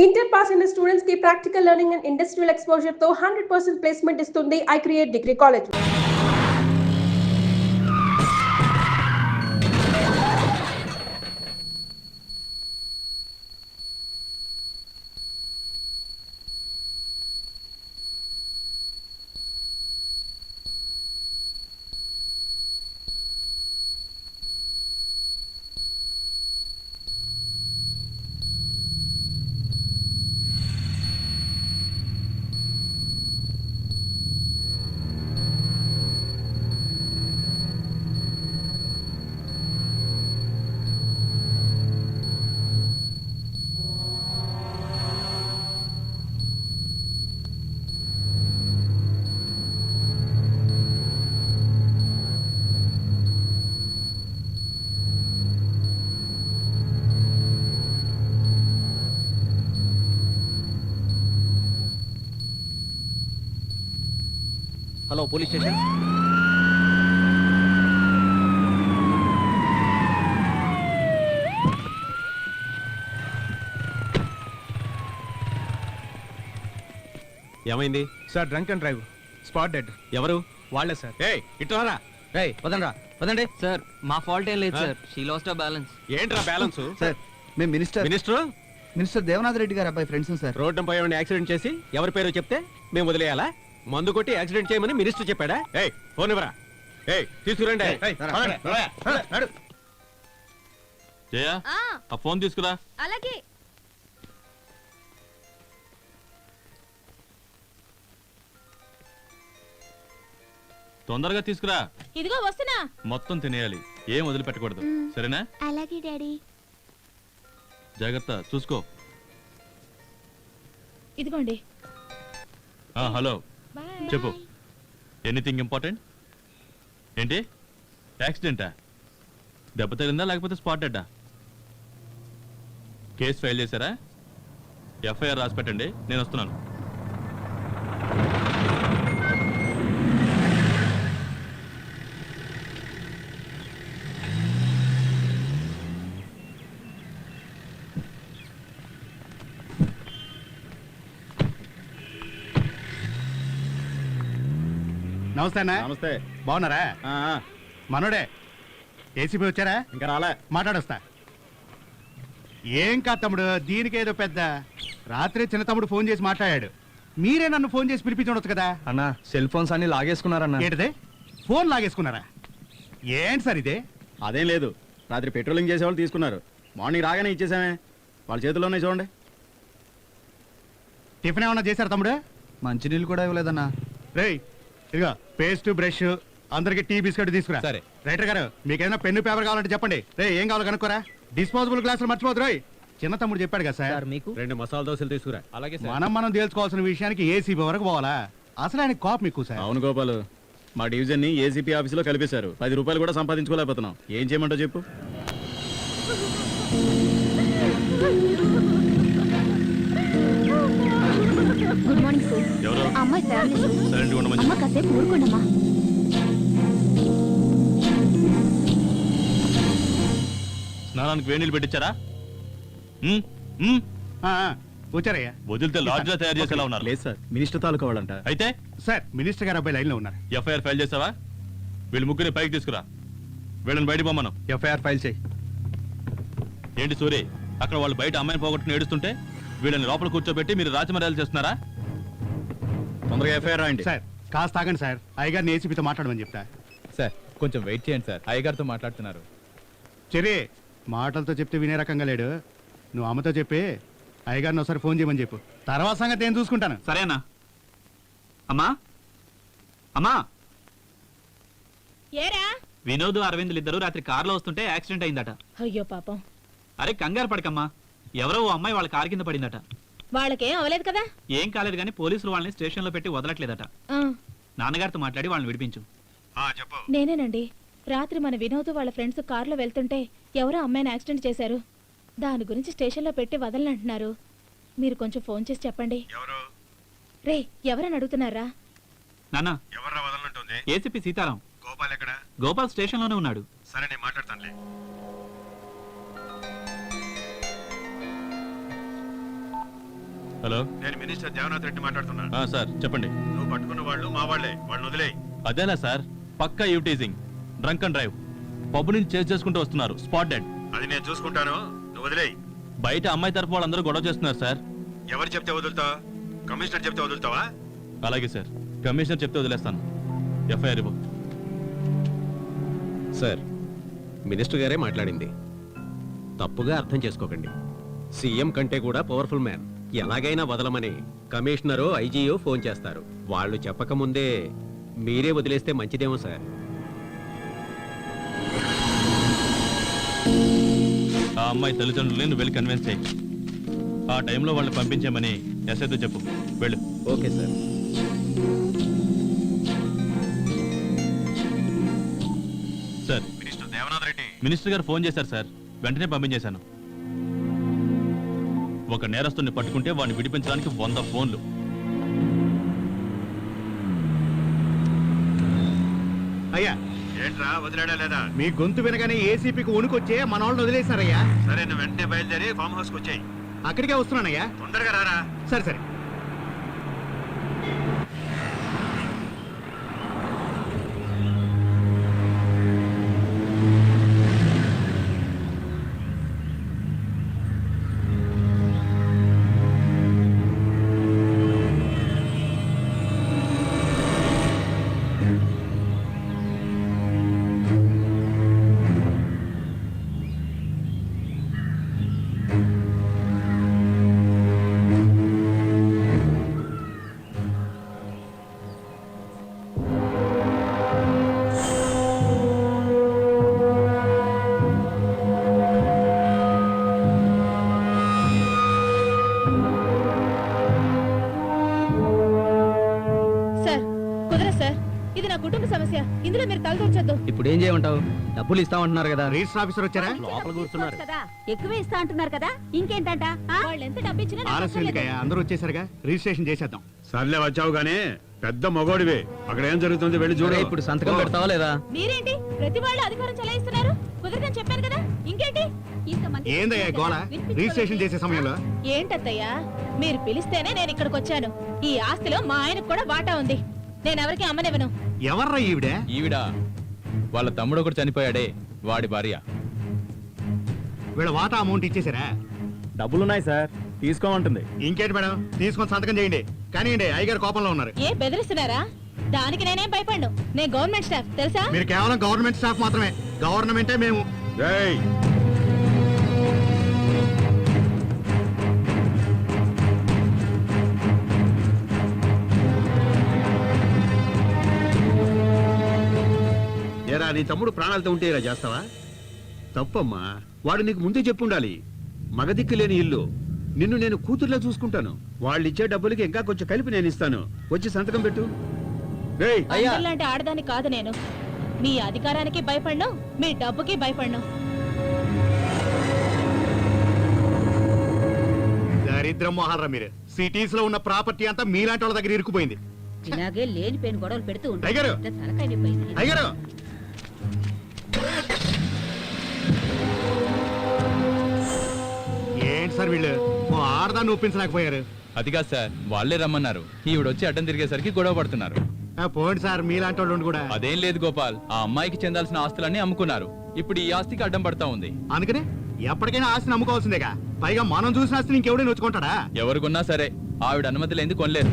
Inter pass అయిన students కి practical learning and industrial exposure తో 100% ప్లేస్మెంట్ ఇస్తుంది I create degree college. Hello police station. ఏమైంది sir? Drunk and drive, spot dead. ఎవరు? వాళ్ళే sir. ఏయ్ ఇట్రారా. రేయ్ పదండ్రా పదండి. సార్ మా ఫాల్ట్ ఏం లేదు సార్, షీ లాస్ట్ ఆ బ్యాలెన్స్. ఏంట్రా బ్యాలెన్స్? సార్ మేము మినిస్టర్ దేవనాథ్ రెడ్డి గారు అబ్బాయి ఫ్రెండ్స్ సార్. రోడ్డుపై ఏమైనా యాక్సిడెంట్ చేసి ఎవరి పేరు చెప్తే మేము వదిలేయాలా? మందు కొట్టి యాక్సిడెంట్ చేయమని మినిస్టర్ చెప్పాడా? ఏయ్ ఫోన్ ఇవ్వరా. ఏయ్ తీసుకురండి. జయ ఆ ఫోన్ తీసుకురా. అలాగే. తొందరగా తీసుకురా. ఇదిగో వస్తున్నా. మొత్తం తినేయాలి, ఏం వదిలిపెట్టకూడదు. సరేనా? అలాగే డాడీ. జాగ్రత్త చూసుకో. ఇదిగోండి. హలో చెప్పు. Anything important? ఏంటి యాక్సిడెంటా? దెబ్బ తగిలిందా లేకపోతే స్పాట్ డెడ్డా? కేసు ఫైల్ చేశారా? ఎఫ్ఐఆర్ రాసి పెట్టండి, నేను వస్తున్నాను. నమస్తే అన్న. నమస్తే. బాగున్నారా? మనోడే ఏసీపీ వచ్చారా? ఇంకా రాలే. మాట్లాడొస్తా. ఏం కాదు తమ్ముడు, దీనికేదో పెద్ద. రాత్రి చిన్న తమ్ముడు ఫోన్ చేసి మాట్లాడాడు. మీరే నన్ను ఫోన్ చేసి పిలిపించవచ్చు కదా అన్న. సెల్ ఫోన్స్ అన్ని లాగేసుకున్నారన్న. ఏంటిదే? ఫోన్ లాగేసుకున్నారా? ఏంటి సార్ ఇదే? అదేం లేదు, రాత్రి పెట్రోలింగ్ చేసేవాళ్ళు తీసుకున్నారు. మార్నింగ్ రాగానే ఇచ్చేసామే, వాళ్ళ చేతుల్లోనే చూడండి. టిఫిన్ ఏమన్నా చేశారు తమ్ముడు? మంచినీళ్ళు కూడా ఇవ్వలేదన్నా. రేయ్ ఇదిగో పేస్ట్ బ్రష్, అందరికి టీ బిస్కెట్ తీసుకురా. సరే. రైటర్ గారు మీకేమైనా పెన్ను పేపర్ కావాలంటే చెప్పండి. రే ఏం కావాలో కనుక్కోరా. డిస్పోజబుల్ గ్లాసులు మర్చిపోదు రోయ్. చిన్న తమ్ముడు చెప్పాడు కదా సార్. మీకు 2 మసాలా దోశలు తీసుకురా. అలాగే మనం తేల్చుకోవాల్సిన విషయానికి ఏసీబీ వరకు పోవాలా? అసలు ఆయన కాప్ మీకు సార్. అవును గోపాలు, మా డివిజన్ ని ఏసీపీ ఆఫీసులో కలిపేశారు. 10 రూపాయలు కూడా సంపాదించుకోలేకపోతున్నాం. ఏం చేయమంటావు చెప్పు. Good morning sir. ఎవరు? అమ్మాయి ఫ్యామిలీ. సైలెంట్ గా ఉండమని అమ్మ కాసేపు ఊరుకోండమ్మా. స్నానానికి వేణీళ్ళు పెట్టించారా? వచ్చారయ్యా. వదిలితే లాడ్జ్లో తయారు చేసేలా ఉన్నారు. లేదు సార్, మినిస్టర్ తాలూకా వాళ్ళంట. అయితే సార్ మినిస్టర్ గారు అబ్బాయి లైన్ లో ఉన్నారు. ఎఫ్ఐఆర్ ఫైల్ చేసావా? వీళ్ళు ముగ్గురిని పైకి తీసుకురా. వీళ్ళని బయట పొమ్మను. ఎఫ్ఐఆర్ ఫైల్ చేయి. ఏంటి సూరి, అక్కడ వాళ్ళు బయట అమ్మాయిని పోగొట్టుకుని ఏడుస్తుంటే వీళ్ళని లోపల కూర్చోబెట్టి మీరు రాజమర్యాదలు చేస్తున్నారా? తొందరగా ఎఫ్ఐఆర్ రాయండి. సార్ కాస్త ఆగండి సార్, అయ్యగారిని ఏసీపీతో మాట్లాడమని చెప్తా. సార్ కొంచెం వెయిట్ చేయండి సార్, అయ్యగారితో మాట్లాడుతున్నారు. చెరి మాటలతో చెప్తే వినే రకంగా లేడు. నువ్వు అమ్మతో చెప్పి అయ్యగారిని ఒకసారి ఫోన్ చేయమని చెప్పు. తర్వాత సంగతి నేను చూసుకుంటాను. సరేనా? అమ్మా అమ్మా. ఏరా? వినోద్ అరవింద్లు ఇద్దరు రాత్రి కారులో వస్తుంటే యాక్సిడెంట్ అయిందట. అయ్యో పాపం. అరే కంగారు పడకమ్మా, ఎవరో ఓ అమ్మాయి వాళ్ళ కారు కింద పడిందట. వాళ్ళకేం అవలేదు కదా? ఏం కాలేదు కానీ పోలీసులు వాళ్ళని స్టేషన్ లో పెట్టి వదలట్లేదట. నాన్నగారితో మాట్లాడి వాళ్ళని విడిపించు. నేనేనండి. రాత్రి మన వినోద్ వాళ్ళ ఫ్రెండ్స్ కారులో వెళ్తుంటే ఎవరో అమ్మాయిని యాక్సిడెంట్ చేశారు. దాని గురించి స్టేషన్లో పెట్టి వదలనంటున్నారు. మీరు కొంచెం ఫోన్ చేసి చెప్పండి. రే ఎవరని అడుగుతున్నారా? నాన్న ఎవర్రా వదలనంటుంది? ఏసీపీ సీతారాం. గోపాల్ ఎక్కడ? గోపాల్ స్టేషన్ లోనే ఉన్నాడు. సరే నేను మాట్లాడతానులే. హలో నేను మినిస్టర్ దేవనాథ్ రెడ్డి మాట్లాడుతున్నాను. సార్ చెప్పండి. నువ్వు పట్టుకున్న వాళ్ళు మా వాళ్ళే, వాళ్ళని వదిలేయ్. అదేనా సార్, పక్కా యూటీజింగ్, డ్రంక్ అండ్ డ్రైవ్, పబ్బు నుంచి చేసి చేసుకుంటూ వస్తున్నారు, స్పాట్ డెడ్. అది నేను చూసుకుంటాను, నువ్వు వదిలేయ్. బయట అమ్మాయి తరపు వాళ్ళందరూ గొడవ చేస్తున్నారు సార్. ఎవరు చెప్తే వదులుతావు? కమిషనర్ చెప్తే వదులుతావా? అలాగే సార్, కమిషనర్ చెప్తే వదిలేస్తాను. ఎఫ్ఐఆర్ ఇవ్వు. సార్, మినిస్టర్ గారే మాట్లాడింది, తప్పుగా అర్థం చేసుకోకండి. సీఎం కంటే కూడా పవర్ఫుల్ మ్యాన్. ఎలాగైనా వదలమని కమిషనరో ఐజీయో ఫోన్ చేస్తారు. వాళ్ళు చెప్పకముందే మీరే వదిలేస్తే మంచిదేమో సార్. ఆ అమ్మాయి తల్లిదండ్రులని నువ్వు వెళ్ళి కన్విన్స్ చేయి. ఆ టైంలో వాళ్ళని పంపించామని ఎస్ఐతో చెప్పు. వెళ్ళు. Okay sir. Sir, minister Devanath Reddy minister గారు ఫోన్ చేశారు సార్, వెంటనే పంపించేశాను. ఒక నేరస్తుని పట్టుకుంటే వాడిని విడిపించడానికి 100 ఫోన్లు. అయ్యా, ఏంట్రా వదిలేడా లేదా? మీ గొంతు వినగానే ఏసీపీకి వణుకొచ్చే మన వాళ్ళని వదిలేశారయ్యా. సరే, నువ్వు వెంటనే బయలుదేరి ఫామ్ హౌస్కి వచ్చాయి. అక్కడికే వస్తున్నానయ్యా. తొందరగా రారా. సరే సరే. సార్ కుదరదు సార్, ఇది నా కుటుంబ సమస్య, ఇందులో మీరు తలదూర్చొద్దు. ఇప్పుడు ఏం చేయమంటావు? డబ్బులు ఇస్తామంటున్నారు కదా. రిజిస్టర్ ఆఫీసర్ వచ్చారా? లోపల కూర్చున్నారు. కదా ఎక్కువే ఇస్తా అంటున్నారు కదా, ఇంకేంటంట? వాళ్ళు ఎంత డబ్బు ఇచ్చినా నాకు ఆలస్యం అక్కర్లేదు. ఎందుకయ్యా, అందరూ వచ్చేసరిగా రిజిస్ట్రేషన్ చేసేద్దాం. సర్లే, వచ్చావు గానీ పెద్ద మగోడివే. అక్కడ ఏం జరుగుతుంది వెళ్ళి చూడు. ఇప్పుడు సంతకం పెడతావా లేదా? మీరేంటి ప్రతి వాళ్ళు అధికారం చెలాయిస్తున్నారు? కుదరదని చెప్పాను కదా, ఇంకేంటి? ఇంతమంది ఏందయ్యా గోళ? రిజిస్ట్రేషన్ చేసే సమయంలో ఏంటత్తయ్యా, మీరు పిలిస్తేనే నేను ఇక్కడికి వచ్చాను. ఈ ఆస్తిలో మా ఆయనకు కూడా వాటా ఉంది, నేను ఎవరికి అమ్మనివ్వను. ఎవర్రా ఈవిడే? ఈవిడ వాళ్ళ తమ్ముడు ఒకటి చనిపోయాడే, వాడి భార్య. వీళ్ళ వాటా అమౌంట్ ఇచ్చేసారా? డబ్బులున్నాయి సార్, తీసుకోమంటుంది. ఇంకేంటి మేడం, తీసుకొని సంతకం చేయండి. కానీ అయ్యగారు కోపంలో ఉన్నారు. ఏ బెదిరిస్తున్నారా? దానికి నేనేం భయపడ్ను, నేను గవర్నమెంట్ స్టాఫ్ తెలుసా? మీరు కేవలం గవర్నమెంట్ స్టాఫ్ మాత్రమే, గవర్నమెంటే మేము. ఏయ్, ఏరా, నీ తమ్ముడు ప్రాణాలతో ఉంటే ఇలా చేస్తావా? తప్పమ్మా, వాడు నీకు ముందే చెప్పుండాలి. మగదిక్కు లేని ఇల్లు, నిన్ను నేను కూతుర్లా చూసుకుంటాను. వాళ్ళు ఇచ్చే డబ్బులకి ఇంకా కొంచెం కలిపి నేను ఇస్తాను. వచ్చి సంతకం పెట్టు. రేయ్, అందరిలాంటి ఆడదాన్ని కాదు నేను. మీ అధికారానికి భయపడ్ను, మీ డబ్బుకి భయపడ్ను. దరిద్రం మొహాలరా మీరు. సిటీస్ లో ఉన్న ప్రాపర్టీ అంతా మీలాంటి వాళ్ళ దగ్గర ఇరుక్కుపోయింది. ఇలాగే లేని పెయిన్ గొడవలు పెడుతూ అయ్యగారు! ఉంటారు. తలకాయ నొప్పి అయింది. అయ్యగారు, ఏంటి సార్ వీళ్ళు ఓ ఆడదాన్ని ఒప్పించలేకపోయారు? అది కాదు సార్, వాళ్ళే రమ్మన్నారు. ఈవిడొచ్చి అడ్డం తిరిగేసరికి గొడవ పడుతున్నారు. పోండి సార్, మీలాంటి వాళ్ళు కూడా. అదేం లేదు గోపాల్, ఆ అమ్మాయికి చెందాల్సిన ఆస్తులన్నీ అమ్ముకున్నారు. ఇప్పుడు ఈ ఆస్తికి అడ్డం పడతా ఉంది. అందుకనే ఎప్పటికైనా ఆస్తిని అమ్ముకోవాల్సిందేగా. పైగా మనం చూసిన ఆస్తిని ఇంకెవడైనా నొచ్చుకుంటాడా? ఎవరికున్నా సరే, ఆవిడ అనుమతి లేనిది కొనలేరు.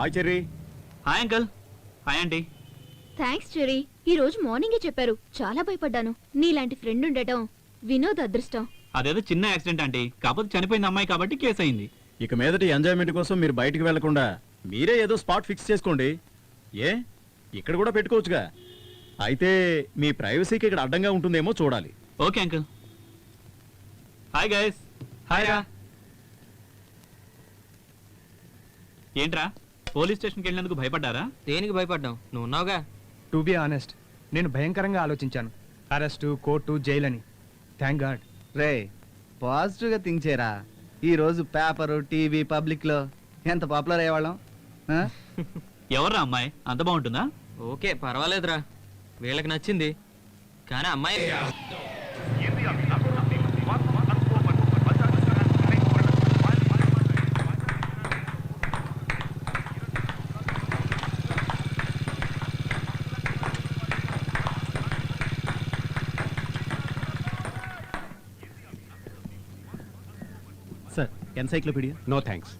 Hi Cherry. Hi uncle. Hi aunty. Thanks Cherry, ఈ రోజు మార్నింగే చెప్పారు. చాలా భయపడ్డాను. నీలాంటి ఫ్రెండ్ ఉండటం వినోద్ అదృష్టం. అదేదో చిన్న యాక్సిడెంట్ ఆంటీ, కాకపోతే చనిపోయింది అమ్మాయి కాబట్టి కేసు అయింది. ఇక మీదటి ఎంజాయ్మెంట్ కోసం మీరు బయటికి వెళ్లకుండా మీరే ఏదో స్పాట్ ఫిక్స్ చేసుకోండి. ఏ ఇక్కడ కూడా పెట్టుకోవచ్చుగా. అయితే మీ ప్రైవసీకి ఇక్కడ అడ్డంగా ఉంటుందేమో చూడాలి. Okay uncle. Hi guys. Hi రా. ఏంట్రా, పోలీస్ స్టేషన్కి వెళ్ళినందుకు భయపడ్డారా? దేనికి భయపడ్డావు? నువ్వు ఉన్నావుగా. టు బి ఆనెస్ట్, నేను భయంకరంగా ఆలోచించాను. అరెస్టు, కోర్టు, జైలు అని. Thank God. రే, పాజిటివ్గా థింక్ చేయరా. ఈ రోజు పేపరు, టీవీ, పబ్లిక్లో ఎంత పాపులర్ అయ్యేవాళ్ళం. ఎవర్రా అమ్మాయి? అంత బాగుంటుందా? ఓకే, పర్వాలేదురా, వీళ్ళకి నచ్చింది. కానీ అమ్మాయి sir encyclopedia. No thanks.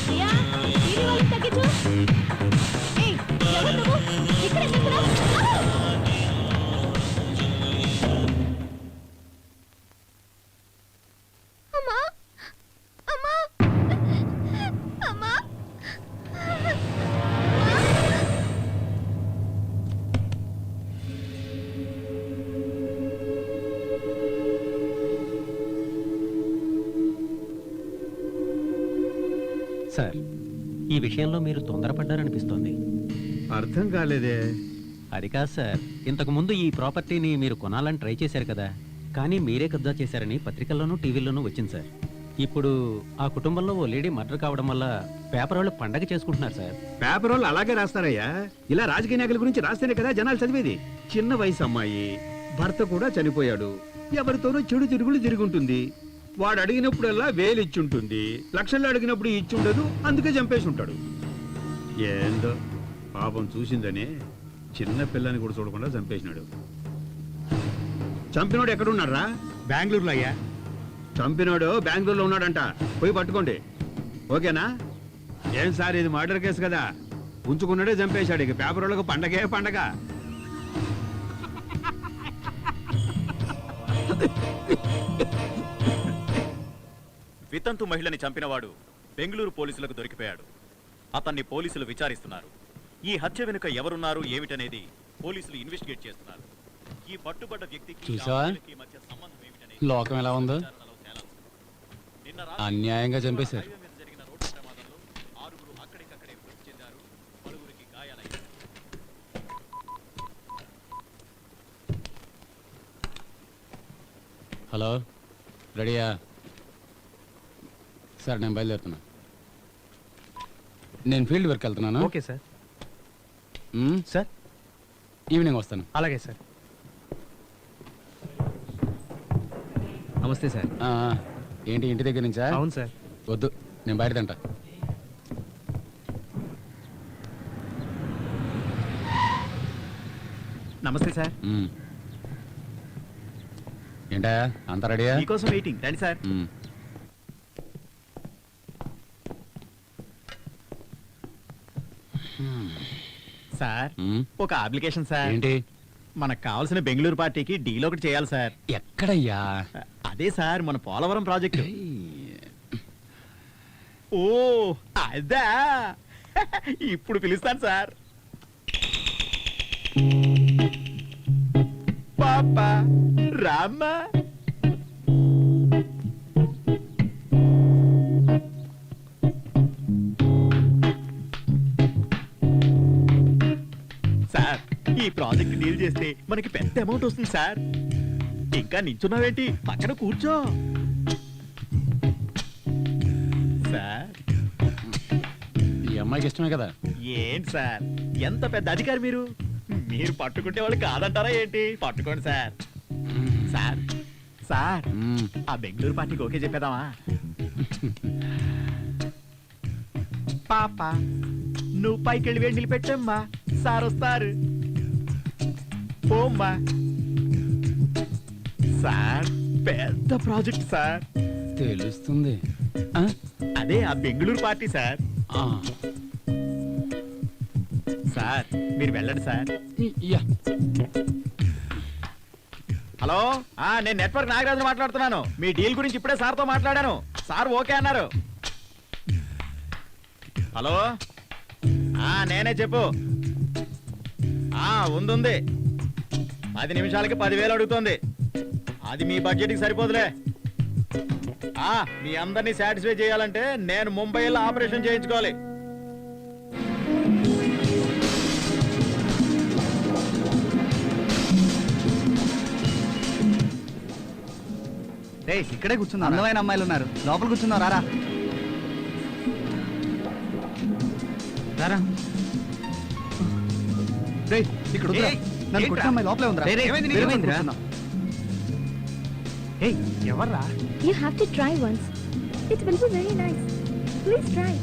Priya, TV volume తగ్గించు. ఏయ్, ఎవరు నువ్వు? ఇక్కడ ఎందుకురా? అమ్మా అమ్మా అమ్మా. సార్, ఈ విషయంలో మీరు తొందరపడ్డారనిపిస్తోంది. అర్థం కాలేదే. అది కాదు సార్, ఇంతకు ముందు ఈ ప్రాపర్టీని మీరు కొనాలని ట్రై చేశారు కదా, కానీ మీరే కబ్జా చేశారని పత్రికల్లోనూ టీవీల్లోనూ వచ్చింది సార్. ఇప్పుడు ఆ కుటుంబంలో ఓ లేడీ మర్డర్ కావడం వల్ల పేపర్ వాళ్ళు పండగ చేసుకుంటున్నారు సార్. పేపర్ వాళ్ళు అలాగే రాస్తారయ్యా. ఇలా రాజకీయ నాయకుల గురించి రాస్తేనే కదా జనాలు చదివేది. చిన్న వయసు అమ్మాయి, భర్త కూడా చనిపోయాడు, ఎవరితోనూ చెడు తిరుగులు తిరుగుంటుంది. వాడు అడిగినప్పుడల్లా వేలు ఇచ్చుంటుంది, లక్షల్లో అడిగినప్పుడు ఇచ్చుండదు, అందుకే చంపేసి ఉంటాడు. ఏందో పాపం చూసిందనే చిన్న పిల్లని కూడా చూడకుండా చంపేసినాడు. చంపినోడు ఎక్కడున్నారా? బెంగళూరులో అయ్యా. చంపినోడు బెంగళూరులో ఉన్నాడంట, పోయి పట్టుకోండి. ఓకేనా? ఏం సార్, ఇది మర్డర్ కేసు కదా, ఉంచుకున్నాడే చంపేశాడు. ఇక పేపర్ వాళ్ళకు పండగే పండగ. వితంతు మహిళని చంపినవాడు బెంగళూరు పోలీసులకు దొరికిపోయాడు. అతన్ని పోలీసులు విచారిస్తున్నారు. ఈ హత్య వెనుక ఎవరున్నారు ఏమిటనేది పోలీసులు ఇన్వెస్టిగేట్ చేస్తున్నారు. ఈ పట్టుబడ్డ వ్యక్తికి చూసావా? మధ్య సంబంధం ఏమిటనేది లోకం ఎలా ఉందో, విచారణలో తేలాల్సింది. నిన్న రాత్రి అన్యాయంగా చంపేశారు. హైవే మీద జరిగిన రోడ్డు ప్రమాదంలో 6 అక్కడికక్కడే మృతి చెందారు, 10 గాయాలయ్యాయి. హలో, రెడీయా? సార్, నేను బయలుదేరుతున్నా. నేను ఫీల్డ్ వర్క్ వెళ్తున్నాను. Okay sir. సార్, ఈవినింగ్ వస్తాను. అలాగే సార్. నమస్తే సార్. ఏంటి, ఇంటి దగ్గర నుంచా? అవును సార్. వద్దు, నేను బయట తింటా. నమస్తే సార్. ఏంటా, అంత రెడీయా? మీకోసం వెయిటింగ్. రండి సార్. సార్, ఒక అప్లికేషన్ సార్. ఏంటి? మనకు కావాల్సిన బెంగళూరు పార్టీకి డీల్ ఒకటి చేయాలి సార్. ఎక్కడయ్యా? అదే సార్, మన పోలవరం ప్రాజెక్టు. ఓ అదా, ఇప్పుడు పిలుస్తాను సార్. పాపా రామ్మా. సార్, ఈ ప్రాజెక్ట్ డీల్ చేస్తే మనకి పెద్ద అమౌంట్ వస్తుంది సార్. ఇంకా నించున్నావేంటి, పక్కన కూర్చో. సార్, ఈ అమ్మాయికి ఇష్టమే కదా? ఏంటి సార్, ఎంత పెద్ద అధికారి మీరు. మీరు పట్టుకుంటే వాళ్ళు కాదంటారా ఏంటి? పట్టుకోండి సార్. సార్ సార్, ఆ బెంగళూరు పార్టీకి ఓకే చెప్పేదామా? పాప, నువ్వు పైకి వెళ్ళి వేడి నిలబెట్టమ్మా, సార్ వస్తారు. పోమ్మా. సార్, పెద్ద ప్రాజెక్ట్ సార్. తెలుస్తుంది. అదే ఆ బెంగళూరు పార్టీ సార్. సార్, మీరు వెళ్ళండి సార్. హలో, నేను నెట్వర్క్ నాగరాజు మాట్లాడుతున్నాను. మీ డీల్ గురించి ఇప్పుడే సార్తో మాట్లాడాను. సార్ ఓకే అన్నారు. హలో, నేనే చెప్పు. ఉంది. 10 నిమిషాలకి 10,000 అడుగుతోంది. అది మీ బడ్జెట్కి సరిపోదులే. మీ అందరినీ సాటిస్ఫై చేయాలంటే నేను ముంబైలో ఆపరేషన్ చేయించుకోవాలి. ఇక్కడే కూర్చున్నా. అందమైన అమ్మాయిలు ఉన్నారు, లోపల కూర్చున్నావు. రారా రారా. ఇక్కడ వద్దురా. నన్ను కొట్టిన అమ్మాయి లోపలే ఉందిరా. కూర్చున్నాం. ఎవర్రా? You have to try once. It will be very nice. Please try.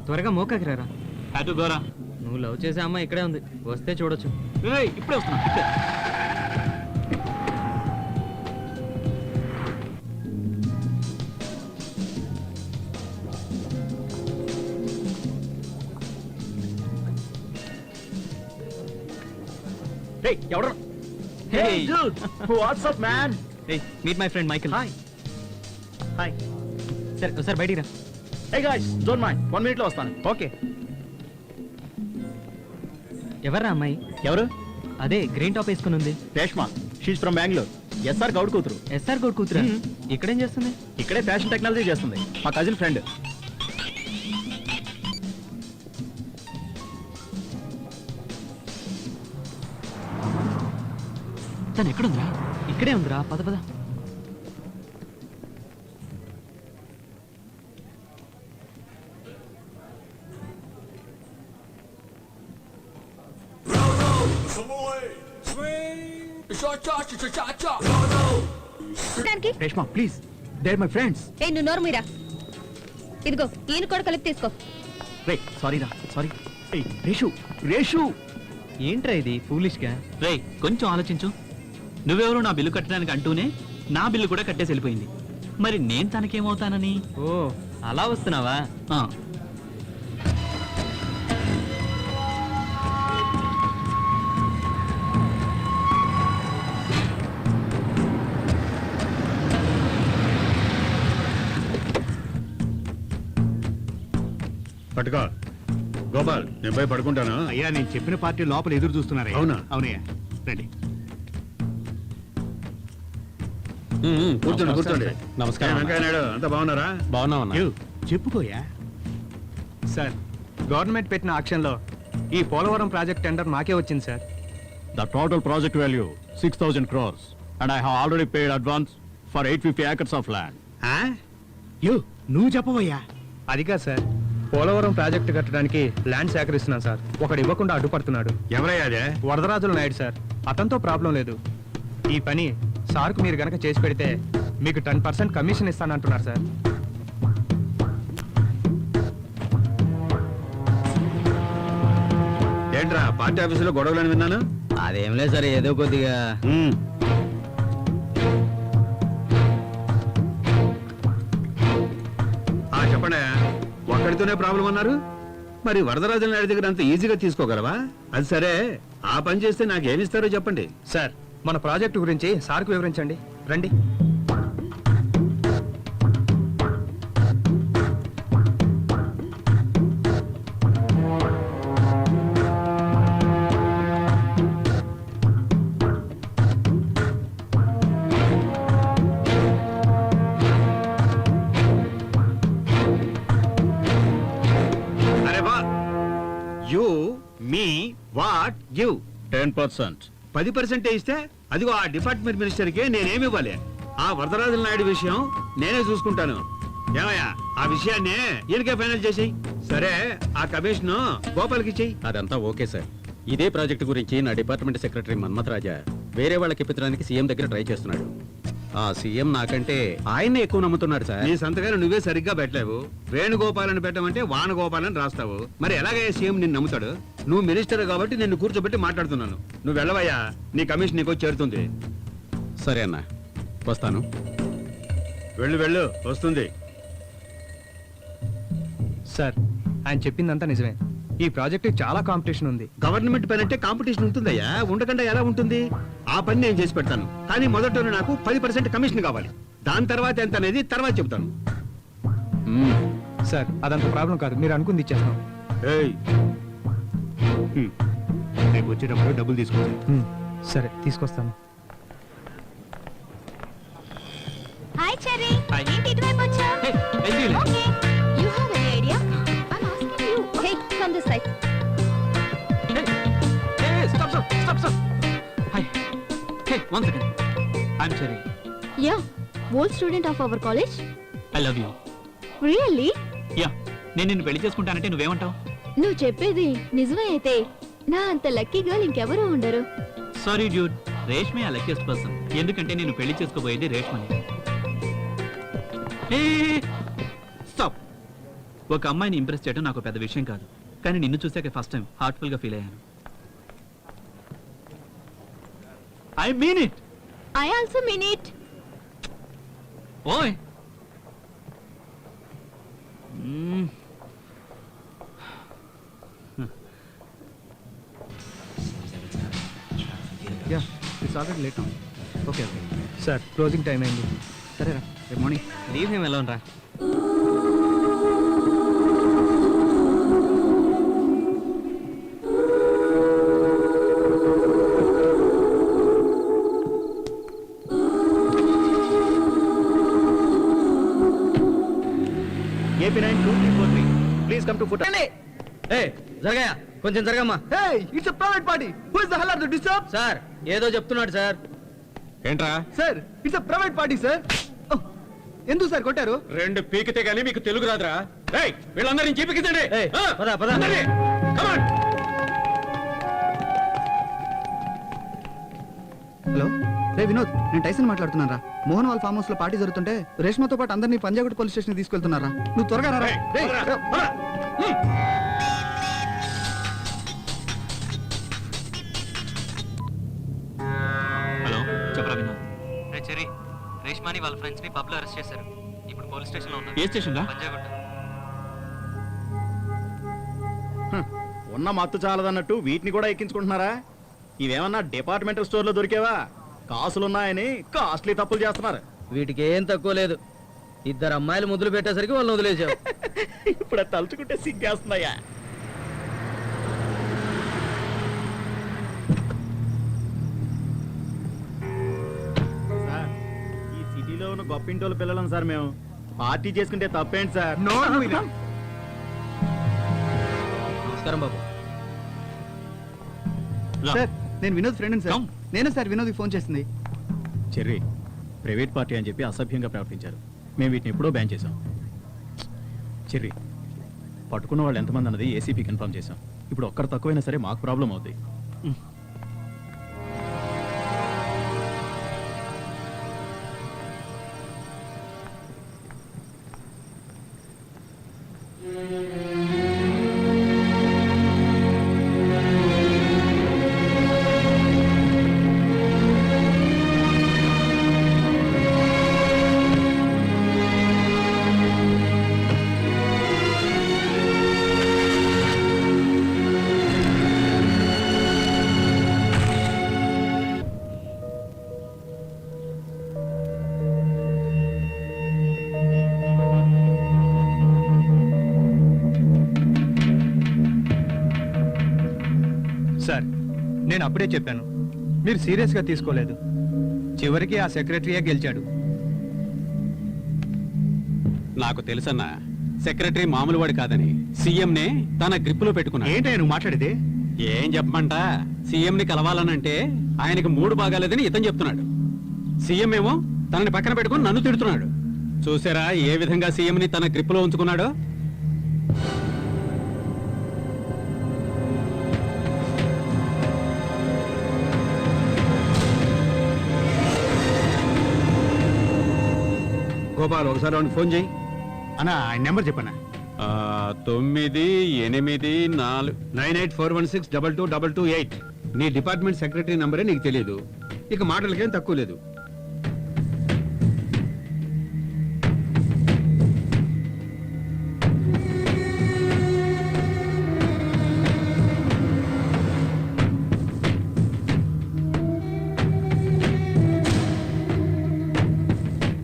త్వరగా మోకాకి రారా. గోరా నువ్వు లవ్ చేసే అమ్మాయి ఇక్కడే ఉంది, వస్తే చూడొచ్చు. ఇప్పుడే వస్తున్నా. ఇప్పుడే. ఎవరు? Hey. WhatsApp man. Meet my friend Michael. Hi. Hi. సరే ఒకసారి బయటికి రా. Hey guys, don't mind, 1 minute లో వస్తాను. ఓకే. ఎవర్రా అమ్మాయి? ఎవరు? అదే గ్రీన్ టాప్ వేసుకుని ఉంది. Reshma, she's from Bengaluru. SR Goud కూతురు. ఎస్ఆర్ గౌడ్ కూతురా? ఇక్కడేం చేస్తుంది? ఇక్కడే ఫ్యాషన్ టెక్నాలజీ చేస్తుంది, మా కజిన్ ఫ్రెండ్. తను ఎక్కడుందిరా? ఇక్కడే ఉందిరా, పద పద. Reshma please, they are my friends. ఏ నువ్వు నోరు మీరా. ఇదిగో ఈయన కూడా కలిపి తీసుకో. రే సారీ రా, సారీ. రేషు రేషు. ఏంట్రా ఇది ఫూలిష్ గా? రేయ్ కొంచెం ఆలోచించు. నువ్వెవరు నా బిల్లు కట్టడానికి అంటూనే నా బిల్లు కూడా కట్టేసి వెళ్ళిపోయింది. మరి నేను తనకేమవుతానని? ఓ అలా వస్తున్నావా? ఆ. పట్టుకో గోపాల్, నేను పోయి పడుకుంటాను. అయ్యా నేను చెప్పిన పార్టీ లోపల ఎదురు చూస్తున్నారా? అవునా? అవునయ్యా, రండి. కూర్చోండి కూర్చోండి. నమస్కారం. వెంకయ్య నాయుడు, అంతా బాగున్నారా? బాగున్నామన్నా. చెప్పుకోయా. సార్, గవర్నమెంట్ పెట్టిన ఆక్షన్లో ఈ పోలవరం ప్రాజెక్ట్ టెండర్ మాకే వచ్చింది sir. The total project value 6,000 crores and I have already paid advance for 850 acres of land. నువ్వు చెప్పవయ్యా. అదిగా సార్, పోలవరం ప్రాజెక్టు కట్టడానికి ల్యాండ్ సేకరిస్తున్నాను సార్. ఒకడు ఇవ్వకుండా అడ్డుపడుతున్నాడు. ఎవరయ్యా అదే? వరదరాజుల నాయుడు సార్. అతనితో ప్రాబ్లం లేదు. ఈ పని సార్కు మీరు గనక చేసి పెడితే మీకు 10% కమిషన్ ఇస్తానంటున్నారు సార్. ఏంట్రా పార్టీ ఆఫీసులో గొడవలని విన్నాను? అదేం లేదు సార్, ఏదో కొద్దిగా. చెప్పండి, ఒక్కడితోనే ప్రాబ్లం అన్నారు. మరి వరదరాజుల నాయుడు దగ్గర అంత ఈజీగా తీసుకోగలవా? అది సరే, ఆ పని చేస్తే నాకు ఏమిస్తారో చెప్పండి. సార్, మన ప్రాజెక్టు గురించి సార్కు వివరించండి. రండి. అరే వా, యూ మీ వాట్ గివ్ 10%. 10% ఇస్తే అదిగో ఆ డిపార్ట్మెంట్ మినిస్టర్కి నేనేమి ఇవ్వాలి? ఆ వరదరాజుల నాయుడు విషయం నేనే చూసుకుంటాను. ఏమయ్యా, ఆ విషయాన్ని ఈయనకే ఫైనల్ చేసేయి. సరే, ఆ కమిషన్ గోపాల్కి ఇచ్చేయి. అదంతా ఓకే సార్. ఇదే ప్రాజెక్టు గురించి నా డిపార్ట్మెంట్ సెక్రటరీ మన్మథ్ రాజా వేరే వాళ్ళకి ఇప్పించడానికి సీఎం దగ్గర ట్రై చేస్తున్నాడు. ఆ సీఎం నాకంటే ఆయన్నే ఎక్కువ నమ్ముతున్నాడు సార్. నీ సంతకాలు నువ్వే సరిగ్గా పెట్టలేవు. వేణుగోపాలని పెట్టమంటే వానగోపాలని రాస్తావు. మరి ఎలాగయ్యా సీఎం నిన్ను నమ్ముతాడు? నువ్వు మినిస్టర్ కాబట్టి నిన్ను కూర్చోబెట్టి మాట్లాడుతున్నాను. నువ్వు వెళ్ళవయ్యా, నీ కమిషన్ నీకు చేరుతుంది. సరే అన్న, వస్తాను. వెళ్ళు వెళ్ళు, వస్తుంది. సార్, ఆయన చెప్పిందంతా నిజమే. ఈ ప్రాజెక్ట్ చాలా కాంపిటీషన్ ఉంది. గవర్నమెంట్ పని అంటే కాంపిటీషన్ ఉంటుందయ్యా, ఉండకుండా ఎలా ఉంటుంది? ఆ పని నేను చేసి పెడతాను. కానీ మొదట నాకు 10% కమిషన్ కావాలి. దాని తర్వాత ఎంత అనేది తర్వాత చెబుతాను. సార్, అదంత ప్రాబ్లం కాదు, మీరు అనుకుంది ఇచ్చేస్తాం. ఏయ్, రేపు వచ్చేటప్పుడు డబ్బులు తీసుకోవచ్చు. సరే తీసుకొస్తాను. Hi cherry. Hi. ఏంటి ఇటువైపు వచ్చావ్? Hey, I see you. Okay. You have any idea? I'm asking you. Hey, come this side. Stop. Hi. Hey, 1 second. I'm Cherry. Yeah, old student of our college. I love you. Really? Yeah. నేను నిన్ను పెళ్లి చేసుకుంటానంటే నువ్వేమంటావు? నువ్వు చెప్పేది నిజమే అయితే నా అంత లక్కీ గర్ల్ ఇంకెవరూ ఉండరు. సారీ డ్యూడ్, రేష్మే ఆ లక్కీయెస్ట్ పర్సన్. ఎందుకంటే నేను పెళ్లి చేసుకోబోయేది రేష్మని. స్టాప్. ఒక అమ్మాయిని ఇంప్రెస్ చేయడం నాకు పెద్ద విషయం కాదు, కానీ నిన్ను చూసాక ఫస్ట్ టైం హార్ట్ఫుల్ గా ఫీల్ అయ్యాను. I mean it. I also mean it. ఓయ్. Yeah it's already late now. Okay sir closing time అయింది. సరేరా, రేపు మార్నింగ్ లీవ్ హిమ్ అలోన్ రా. AP 92343 please come to foot. జరగయా కొంచెం జరగమ్మా. It's a private party. Who is the hell of the disturb? Sir ఏదో చెప్తున్నాడు సార్. ఏంట్రా sir it's a private party sir. ఎందుకు సార్ కొట్టారు? రెండు పీకితే గానీ మీకు తెలుగు రాదురా. ఏయ్, వీళ్ళందరినీ చీపికించండి. అందరినీ. Come on. హలో రే వినోద్, నేను టైసన్ మాట్లాడుతున్నాను రా. మోహన్ వాళ్ళ ఫామ్ హౌస్ లో పార్టీ జరుగుతుంటే రేష్మతో పాటు అందరినీ పంజాగుట్ పోలీస్ స్టేషన్ తీసుకెళ్తున్నారా. నువ్వు త్వరగా రా. ఏయ్, రేయ్, పదరా, పదరా. హలో చెప్పరా వినోద్. చెర్రీ, రేష్మాని వాళ్ళ ఫ్రెండ్స్ ని పబ్ లో అరెస్ట్ చేశారు. ఇప్పుడు పోలీస్ స్టేషన్ లో ఉన్నారు. ఏ స్టేషన్ రా? పంజాగుట్ట. ఉన్న మత్తు చాలదన్నట్టు వీటిని కూడా ఎక్కించుకుంటున్నారా? ఇవేమన్నా డిపార్ట్మెంటల్ స్టోర్ లో దొరికేవా? కాసులున్నాయని కాస్ట్లీ తప్పులు చేస్తున్నారు. వీటికి ఏం తక్కువ లేదు. ఇద్దరు అమ్మాయిలు ముద్దులు పెట్టేసరికి వాళ్ళని వదిలేసావు. ఇప్పుడు అది తలుచుకుంటే సిగ్గేస్తున్నాయా? సార్, ఈ సిటీలో ఉన్న గొప్పింటోళ్ళ పిల్లలం సార్ మేము. పార్టీ చేసుకుంటే తప్పేంటి సార్? నమస్కారం బాబు. సార్ నేను వినోద్ ఫ్రెండ్ సార్. Come. నేనే సార్ వినోద్కి ఫోన్ చేసింది. చెర్రీ, ప్రైవేట్ పార్టీ అని చెప్పి అసభ్యంగా ప్రవర్తించారు. మేము వీటిని ఎప్పుడో బ్యాన్ చేశాం. చెర్రీ, పట్టుకున్న వాళ్ళు ఎంతమంది అన్నది ఏసీపీ కన్ఫర్మ్ చేశాం. ఇప్పుడు ఒక్కరు తక్కువైనా సరే మాకు ప్రాబ్లం అవుతుంది. సార్ నేను అప్పుడే చెప్పాను, మీరు సీరియస్గా తీసుకోలేదు. చివరికి ఆ సెక్రటరీయే గెలిచాడు. నాకు తెలుసన్నా, సెక్రటరీ మామూలు వాడు కాదని సీఎంనే తన గ్రిప్పులో పెట్టుకున్నా. ఏంటయ్యా నువ్వు మాట్లాడేది? ఏం చెప్పమంట, సీఎం ని కలవాలనంటే ఆయనకి మూడు బాగాలేదని ఇతను చెప్తున్నాడు. సీఎం ఏమో తనని పక్కన పెట్టుకుని నన్ను తిడుతున్నాడు. చూసారా ఏ విధంగా సీఎం ని తన గ్రిప్పులో ఉంచుకున్నాడో? గోపాల్ ఒకసారి వాడికి ఫోన్ చేయి అన్న. ఆయన నెంబర్ చెప్పనా? 984 9841622228. నీ డిపార్ట్మెంట్ సెక్రటరీ నంబరే నీకు తెలియదు, ఇక మాటలకేం తక్కువ లేదు.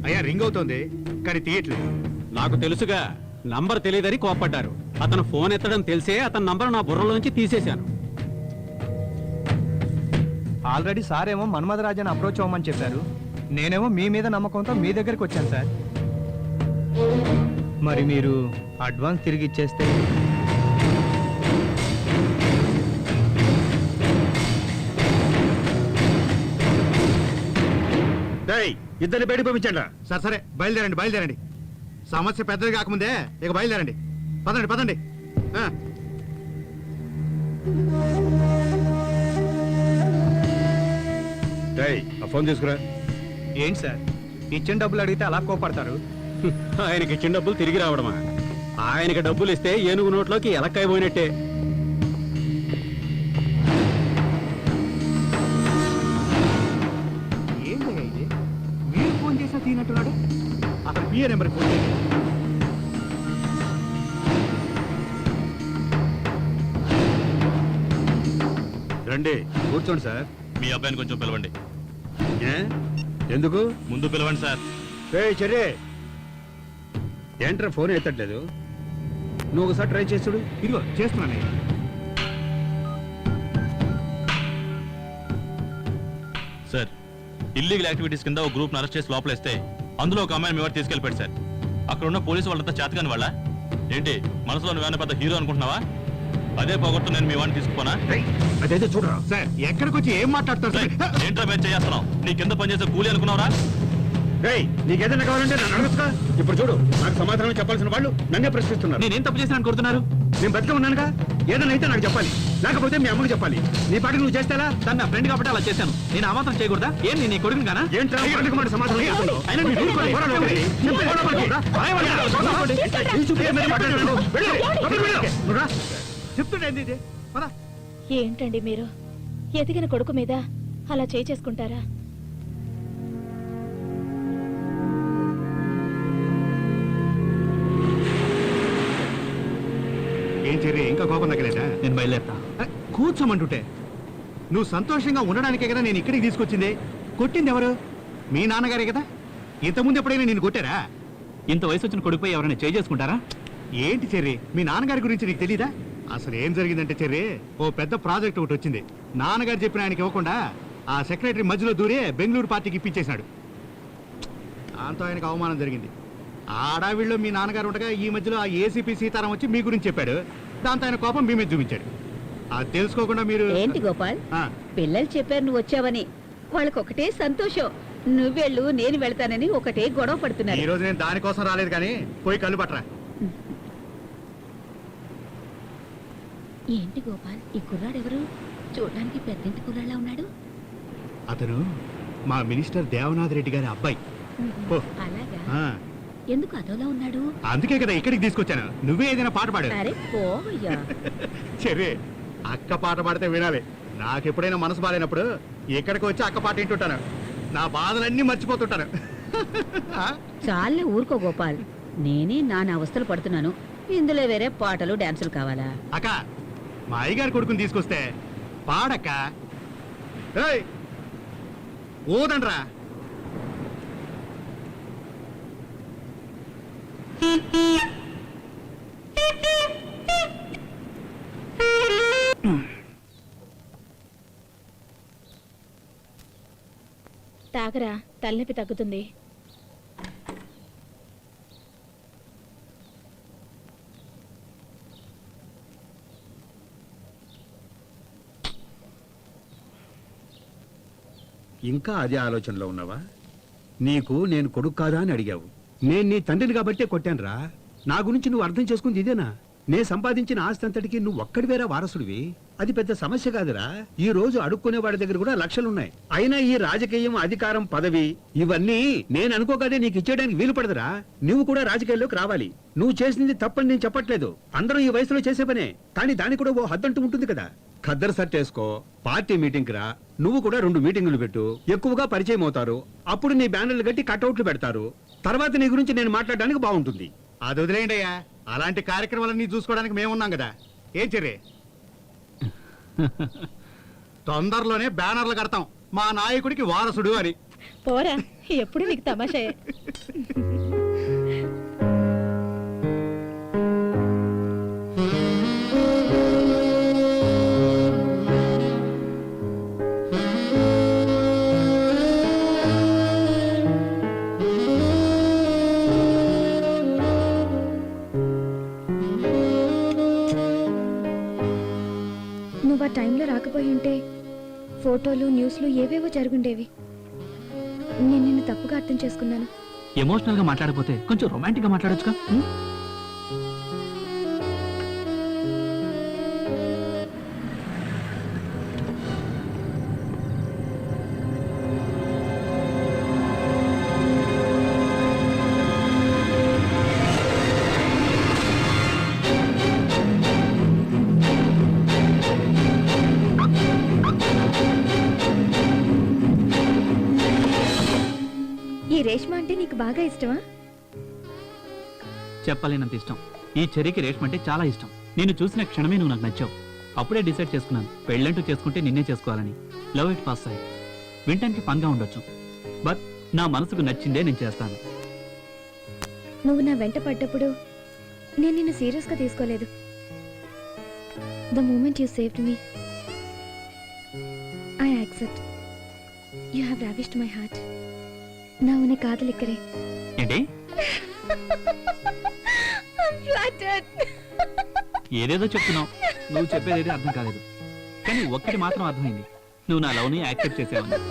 అయ్యా రింగ్ అవుతోంది కానీ తీయట్లేదు. నాకు తెలుసుగా, నంబర్ తెలియదని కోప్పడ్డారు. అతను ఫోన్ ఎత్తడం తెలిసే అతని నంబర్ నా బుర్రలోంచి తీసేశాను. ఆల్రెడీ సార్ ఏమో మన్మధరాజన్ అప్రోచ్ అవ్వమని చెప్పారు. నేనేమో మీ మీద నమ్మకంతో మీ దగ్గరికి వచ్చాను సార్. మరి మీరు అడ్వాన్స్ తిరిగి ఇచ్చేస్తే ఇద్దరిని బయట పంపించండి. సరే సరే బయలుదేరండి బయలుదేరండి. సమస్య పెద్దది కాకముందే ఇక బయలుదేరండి. పదండి పదండి. ఆ ఫోన్ తీసుకురా. ఏంటి సార్ ఇచ్చిన డబ్బులు అడిగితే అలా కోపడతారు? ఆయనకి ఇచ్చిన డబ్బులు తిరిగి రావడమా? ఆయనకి డబ్బులు ఇస్తే ఏనుగు నోట్లోకి ఎలక్కాయ పోయినట్టే. ఏంటయ్యా ఇది? మీరు ఫోన్ చేసా తీనట్టున్నాడు. అసలు మీ నెంబర్కి ఫోన్ చేయండి. రండి కూర్చోండి సార్. మీ అబ్బాయిని కొంచెం పిలవండి. ఎందుకు? ముందు పిలవండి సార్. చెర్రే ఏంట్రా ఫోన్ ఎత్తట్లేదు? నువ్వు ఒకసారి ట్రై చేస్తుడు. ఇదిగో చేస్తున్నానయ్యా. సార్, ఇల్లీగల్ యాక్టివిటీస్ కింద ఒక గ్రూప్ అరెస్ట్ చేసి లోపలేస్తే అందులో ఒక అమ్మాయిని మీ వాడు తీసుకెళ్ళిపోయాడు సార్. అక్కడ ఉన్న పోలీసు వాళ్ళంతా చేతకాని వాళ్ళ ఏంటి? మనసులో నువ్వేమైనా పెద్ద హీరో అనుకుంటున్నావా? అదే పోగొట్టు నేను మీ వాడిని తీసుకుపోనా? అదైతే చూడరా సార్. ఎక్కడికి వచ్చి ఏం మాట్లాడతారు? ఏంట్రా మేము చేస్తున్నావు? నీ కింద పనిచేసే కూలీ అనుకున్నావురా? నీకేదైనా కావాలంటే నన్ను అడగచ్చుగా. ఇప్పుడు చూడు, నాకు సమాధానం చెప్పాల్సిన వాళ్ళు నన్నే ప్రశ్నిస్తున్నారు. నేనేం తప్పు చేసిన కోరుతున్నారు? నేను బతిగా ఉన్నానుగా. ఏదైనా అయితే నాకు చెప్పాలి, లేకపోతే మీ అమ్మకి చెప్పాలి. నీ పాటికి నువ్వు చేస్తేలా? తన నా ఫ్రెండ్ కాబట్టి అలా చేశాను. నేను ఆ మాత్రం చేయకూడదా? ఏం నీ కొడుకుని కానా? ఏంట్రా ఎందుకు మాట సమాధానం చెప్తున్నావు? అయినా నీ ఊరుకోని పోరాడు ఒకటి. చెప్పు, పోరాడు ఒకటి. ఈ చూపు ఏం మీద మాట్లాడుతున్నావు? వెళ్ళు, లోపలికి వెళ్ళు. నువ్వు రా. చెప్తుండేంది ఇది? పద. ఏంటండి మీరు ఎదిగిన కొడుకు మీద అలా చేసుకుంటారా? ఏం చెర్రీ, ఇంకా కోపం తగ్గలేదా? నేను బయలుదేరుతా. కూర్చోమంటుంటే నువ్వు సంతోషంగా ఉండడానికే కదా నేను ఇక్కడికి తీసుకొచ్చింది. కొట్టింది ఎవరు? మీ నాన్నగారే కదా. ఇంతకుముందు ఎప్పుడైనా నేను కొట్టారా? ఇంత వయసు వచ్చిన కొడుకుపై ఎవరైనా చేసుకుంటారా? ఏంటి చెర్రీ, మీ నాన్నగారి గురించి నీకు తెలీదా? అసలు ఏం జరిగిందంటే చెర్రీ, ఓ పెద్ద ప్రాజెక్ట్ ఒకటి వచ్చింది. నాన్నగారు చెప్పిన ఆయనకి ఇవ్వకుండా ఆ సెక్రటరీ మధ్యలో దూరే బెంగళూరు పార్టీకి ఇప్పించేశాడు. దాంతో ఆయనకు అవమానం జరిగింది. ఆడావిళ్ళలో మీ నాన్నగారు ఉండగా ఈ మధ్యలో ఆ ఏసీపీ సీతారాం వచ్చి మీ గురించి చెప్పాడు. దాంతో ఆయన కోపం మీ మీద చూపించాడు. అది తెలుసుకోకుండా మీరు ఏంటి గోపాల్, పిల్లలు చెప్పారు నువ్వు వచ్చావని. వాళ్ళకి ఒకటే సంతోషం. నువ్వెళ్ళు నేను వెళ్తానని ఒకటే గొడవ పడుతున్నారు. ఈ రోజు నేను దానికోసం రాలేదు, కానీ పోయి కళ్ళు పట్టరా. ఏంటి గోపాల్, ఈ కుర్రాడెవరు? చూడడానికి పెద్దింటి కుర్రాళ్ళ ఉన్నాడు. అతను మా మినిస్టర్ దేవనాథ్ రెడ్డి గారి అబ్బాయి. అలాగా? ఎందుకు అదోలా ఉన్నాడు? అందుకే కదా ఇక్కడికి తీసుకొచ్చాను. నువ్వే ఏదైనా పాట పాడు. అరే పోవయ్యా. సరే, అక్క పాట పాడితే వినాలి. నాకెప్పుడైనా మనసు బాలేనప్పుడు ఇక్కడికి వచ్చి అక్క పాట వింటుంటాను. నా బాధలన్నీ మర్చిపోతుంటాను. చాలే ఊరుకో గోపాల్, నేనే నానా అవస్థలు పడుతున్నాను. ఇందులో వేరే పాటలు డాన్సులు కావాలా? అక్క, మా అయ్యగారి కొడుకుని తీసుకొస్తే పాడక్క. ఓదండ్రా. తాగరా, తలనొప్పి తగ్గుతుంది. ఇంకా అదే ఆలోచనలో ఉన్నావా? నీకు నేను కొడుకు కాదా అని అడిగావు. నేను నీ తండ్రిని కాబట్టే కొట్టానురా. నా గురించి నువ్వు అర్థం చేసుకుంది ఇదేనా? నే సంపాదించిన ఆస్తి అంతటికి నువ్వు ఒక్కడివేరా వారసుడివి. అది పెద్ద సమస్య కాదురా. ఈ రోజు అడుక్కునే వాడి దగ్గర కూడా లక్షలున్నాయి. అయినా ఈ రాజకీయం, అధికారం, పదవి ఇవన్నీ నేను అనుకోగానే నీకు ఇచ్చేయడానికి వీలు పడదురా. నువ్వు కూడా రాజకీయాల్లోకి రావాలి. నువ్వు చేసింది తప్పని నేను చెప్పట్లేదు. అందరూ ఈ వయసులో చేసే పనే. కానీ దానికి కూడా ఓ హద్దంటూ ఉంటుంది కదా. ఖద్దరు సెట్ చేసుకో, పార్టీ మీటింగ్ రా. నువ్వు కూడా 2 మీటింగులు పెట్టు. ఎక్కువగా పరిచయం అవుతారు. అప్పుడు నీ బ్యానర్లు కట్టి కట్అవుట్లు పెడతారు. తర్వాత నీ గురించి నేను మాట్లాడడానికి బాగుంటుంది. అది వదిలేయండి అయ్యా. అలాంటి కార్యక్రమాలన్నీ చూసుకోవడానికి మేమున్నాం కదా. ఏం చెర్రే, తొందరలోనే బ్యానర్లు కడతాం మా నాయకుడికి వారసుడు అని. పోరా, ఎప్పుడు నీకు తమాషే. టైంలో రాకపోయి ఉంటే ఫోటోలు న్యూస్లు ఏవేవో జరుగుండేవి. నేను నిన్ను తప్పుగా అర్థం చేసుకున్నాను. ఎమోషనల్ గా మాట్లాడకపోతే కొంచెం రొమాంటిక్ గా మాట్లాడొచ్చుగా. ఈ రేష్మ అంటే నీకు బాగా ఇష్టమా? చెప్పలేనంత ఇష్టం. ఈ చెర్రీకి రేష్మ అంటే చాలా ఇష్టం. నేను చూసిన క్షణమే నువ్వు నాకు నచ్చావు. అప్పుడే డిసైడ్ చేసుకున్నాను, పెళ్ళంటూ చేసుకుంటే నిన్నే చేసుకోవాలని. Love it first sight. వింటానికి ఫన్గా ఉండొచ్చు, బట్ నా మనసుకు నచ్చిందే నేను చేస్తాను. నువ్వు నా వెంట పడ్డప్పుడు నేను నిన్ను సీరియస్గా తీసుకోలేదు. The moment you saved me, I accept. You have ravished my heart. நான் உன்னை காதலிக்கிறேன். ఏంటి? ఏదేదో చెప్తున్నావు, నువ్వు చెప్పేది అర్థం కాలేదు. కానీ ఒక్కటి మాత్రం అర్థమైంది, నువ్వు నా లవ్ని యాక్సెప్ట్ చేసావని.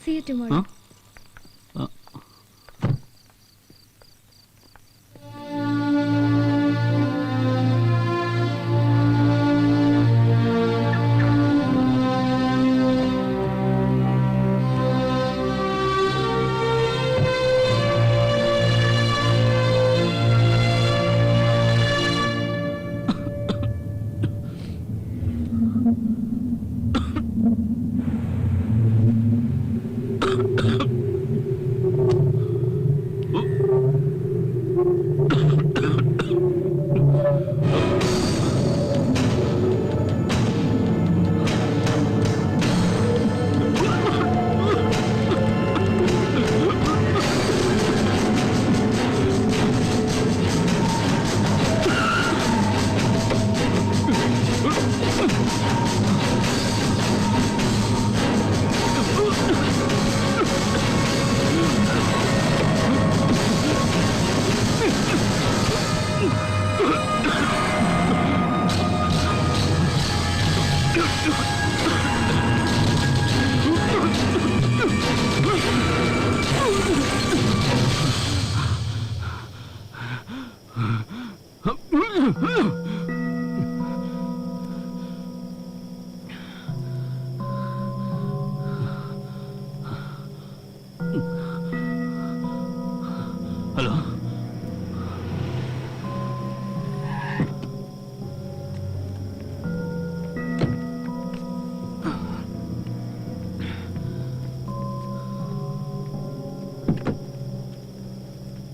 See you tomorrow. Huh?